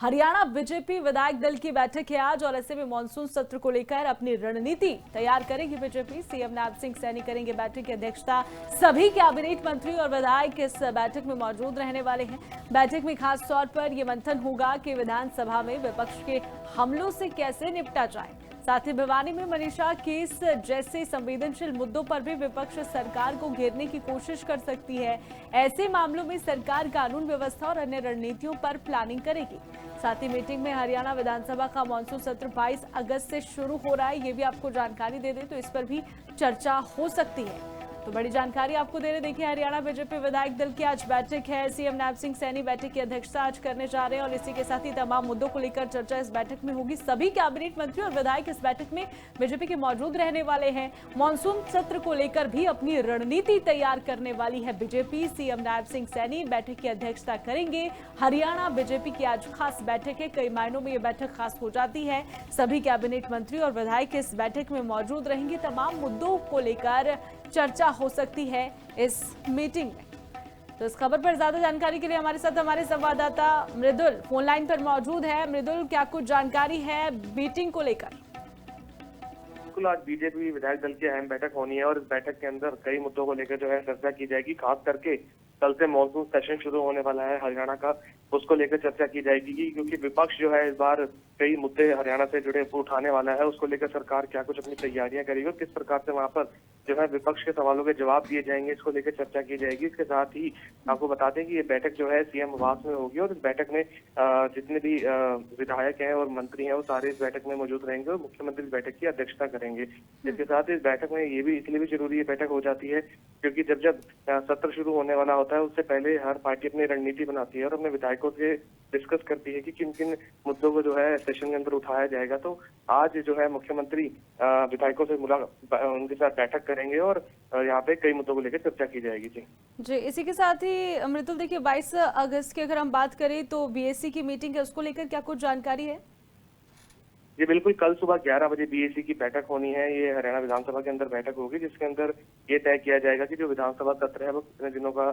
Haryana BJP विधायक दल की बैठक है आज और ऐसे में मानसून सत्र को लेकर अपनी रणनीति तैयार करेगी बीजेपी। सीएम नैब सिंह सैनी करेंगे बैठक की अध्यक्षता। सभी कैबिनेट मंत्री और विधायक इस बैठक में मौजूद रहने वाले हैं। बैठक में खास तौर पर यह मंथन होगा कि विधानसभा में विपक्ष के हमलों से कैसे निपटा जाए। साथ ही भिवानी में मनीषा केस जैसे संवेदनशील मुद्दों पर भी विपक्ष सरकार को घेरने की कोशिश कर सकती है। ऐसे मामलों में सरकार कानून व्यवस्था और अन्य रणनीतियों पर प्लानिंग करेगी। साथ ही मीटिंग में हरियाणा विधानसभा का मानसून सत्र 22 अगस्त से शुरू हो रहा है, ये भी आपको जानकारी दे दें तो इस पर भी चर्चा हो सकती है। तो बड़ी जानकारी आपको दे रहे, देखिए हरियाणा बीजेपी विधायक दल की आज बैठक है। सीएम नैब सिंह सैनी बैठक की अध्यक्षता आज करने जा रहे हैं और इसी के साथ ही तमाम मुद्दों को लेकर चर्चा इस बैठक में होगी। सभी कैबिनेट मंत्री और विधायक इस बैठक में बीजेपी के मौजूद रहने वाले हैं। मानसून सत्र को लेकर भी अपनी रणनीति तैयार करने वाली है बीजेपी। सीएम नैब सिंह सैनी बैठक की अध्यक्षता करेंगे। हरियाणा बीजेपी की आज खास बैठक है, कई मायनों में ये बैठक खास हो जाती है। सभी कैबिनेट मंत्री और विधायक इस बैठक में मौजूद रहेंगे। तमाम मुद्दों को लेकर चर्चा हो सकती है इस मीटिंग में। तो इस खबर पर ज्यादा जानकारी के लिए हमारे साथ हमारे संवाददाता मृदुल फोन लाइन पर मौजूद है। मृदुल, क्या कुछ जानकारी है मीटिंग को लेकर? बिल्कुल, आज बीजेपी विधायक दल की अहम बैठक होनी है और इस बैठक के अंदर कई मुद्दों को लेकर जो है चर्चा की जाएगी। खास करके कल से मॉनसून सेशन शुरू होने वाला है हरियाणा का, उसको लेकर चर्चा की जाएगी क्योंकि विपक्ष जो है इस बार कई मुद्दे हरियाणा से जुड़े उठाने वाला है। उसको लेकर सरकार क्या कुछ अपनी तैयारियां करेगी और किस प्रकार से वहां पर जो है विपक्ष के सवालों के जवाब दिए जाएंगे, इसको लेकर चर्चा की जाएगी। इसके साथ ही आपको बता दें कि ये बैठक जो है सीएम आवास में होगी और इस बैठक में जितने भी विधायक हैं और मंत्री हैं वो सारे इस बैठक में मौजूद रहेंगे और मुख्यमंत्री इस बैठक की अध्यक्षता करेंगे। इसके साथ इस बैठक में ये भी इसलिए भी जरूरी है बैठक हो जाती है क्योंकि जब सत्र शुरू होने वाला होता है उससे पहले हर पार्टी अपनी रणनीति बनाती है और अपने विधायकों से डिस्कस करती है कि किन किन मुद्दों को जो है सेशन के अंदर उठाया जाएगा। तो आज जो है मुख्यमंत्री विधायकों से उनके साथ बैठक करेंगे और यहाँ पे कई मुद्दों को लेकर चर्चा की जाएगी। जी, इसी के साथ ही मृदुल, देखिए 22 अगस्त की अगर हम बात करें तो बीएससी की मीटिंग है, उसको लेकर क्या कुछ जानकारी है? जी बिल्कुल, कल सुबह 11 बजे बीएससी की बैठक होनी है। ये हरियाणा विधानसभा के अंदर बैठक होगी जिसके अंदर ये तय किया जाएगा कि जो विधानसभा सत्र है वो कितने दिनों का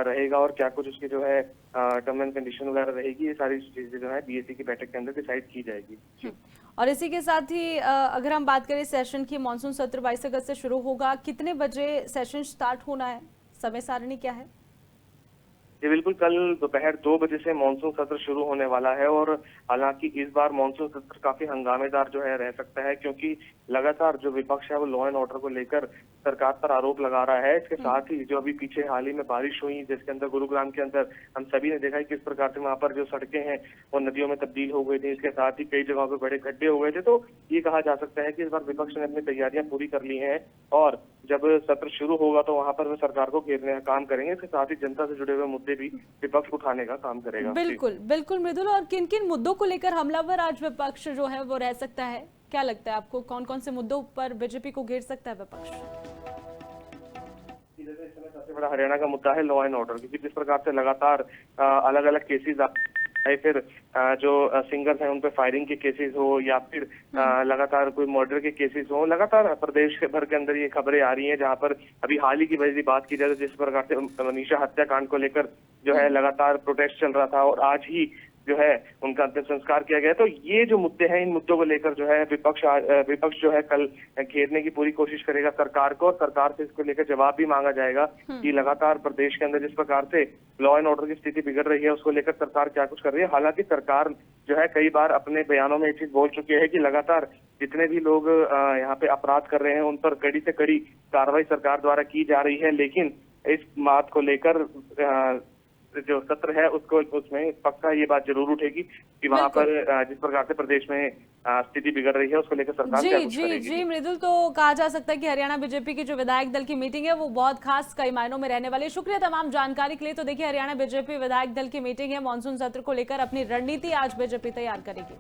रहेगा और क्या कुछ उसकी जो है टर्म एंड कंडीशन वगैरह रहेगी। ये सारी चीजें जो है बीएससी की बैठक के अंदर डिसाइड की जाएगी। और इसी के साथ ही अगर हम बात करें सेशन की, मानसून सत्र 22 अगस्त से शुरू होगा, कितने बजे सेशन स्टार्ट होना है, समय सारणी क्या है? जी बिल्कुल, कल दोपहर 2 बजे से मानसून सत्र शुरू होने वाला है और हालांकि इस बार मानसून सत्र काफी हंगामेदार जो है रह सकता है क्योंकि लगातार जो विपक्ष है वो लॉ एंड ऑर्डर को लेकर सरकार पर आरोप लगा रहा है। इसके साथ ही जो अभी पीछे हाल ही में बारिश हुई जिसके अंदर गुरुग्राम के अंदर हम सभी ने देखा है किस प्रकार से वहां पर जो सड़कें हैं वो नदियों में तब्दील हो गई थी। इसके साथ ही कई जगहों पर बड़े गड्ढे हो गए थे। तो ये कहा जा सकता है कि इस बार विपक्ष ने अपनी तैयारियां पूरी कर ली हैं और जब सत्र शुरू होगा तो वहां पर वो सरकार को घेरने का काम करेंगे। इसके साथ ही जनता से जुड़े हुए मुद्दे भी विपक्ष उठाने का काम करेगा। बिल्कुल बिल्कुल मृदुल, और किन किन मुद्दों को लेकर हमलावर आज विपक्ष जो है वो रह सकता है, क्या लगता है आपको, कौन कौन से मुद्दों पर बीजेपी को घेर सकता है विपक्ष? सबसे बड़ा हरियाणा का मुद्दा है लॉ एंड ऑर्डर, क्योंकि जिस प्रकार से लगातार अलग अलग केसेस आए, फिर जो सिंगर्स हैं उन पे फायरिंग के केसेस हो या फिर लगातार कोई मर्डर के केसेस हो, लगातार प्रदेश के भर के अंदर ये खबरें आ रही हैं। जहां पर अभी हाल ही की वजह से बात की जाए तो जिस प्रकार से मनीषा हत्याकांड को लेकर जो है लगातार प्रोटेस्ट चल रहा था और आज ही जो है उनका अंतिम संस्कार किया गया। तो ये जो मुद्दे हैं इन मुद्दों को लेकर जो है विपक्ष जो है कल घेरने की पूरी कोशिश करेगा सरकार को और सरकार से इसको लेकर जवाब भी मांगा जाएगा कि लगातार प्रदेश के अंदर जिस प्रकार से लॉ एंड ऑर्डर की स्थिति बिगड़ रही है उसको लेकर सरकार क्या कुछ कर रही है। हालांकि सरकार जो है कई बार अपने बयानों में एक चीज बोल चुकी है कि लगातार जितने भी लोग यहाँ पे अपराध कर रहे हैं उन पर कड़ी से कड़ी कार्रवाई सरकार द्वारा की जा रही है। लेकिन इस बात को लेकर जो सत्र है उसमें पक्का ये बात जरूर उठेगी कि वहां पर जिस प्रकार से प्रदेश में स्थिति बिगड़ रही है उसको लेकर सरकार क्या कुछ करेगी। जी मृदुल, तो कहा जा सकता है कि हरियाणा बीजेपी की जो विधायक दल की मीटिंग है वो बहुत खास कई मायनों में रहने वाली है। शुक्रिया तमाम जानकारी के लिए। तो देखिए हरियाणा बीजेपी विधायक दल की मीटिंग है, मानसून सत्र को लेकर अपनी रणनीति आज बीजेपी तैयार करेगी।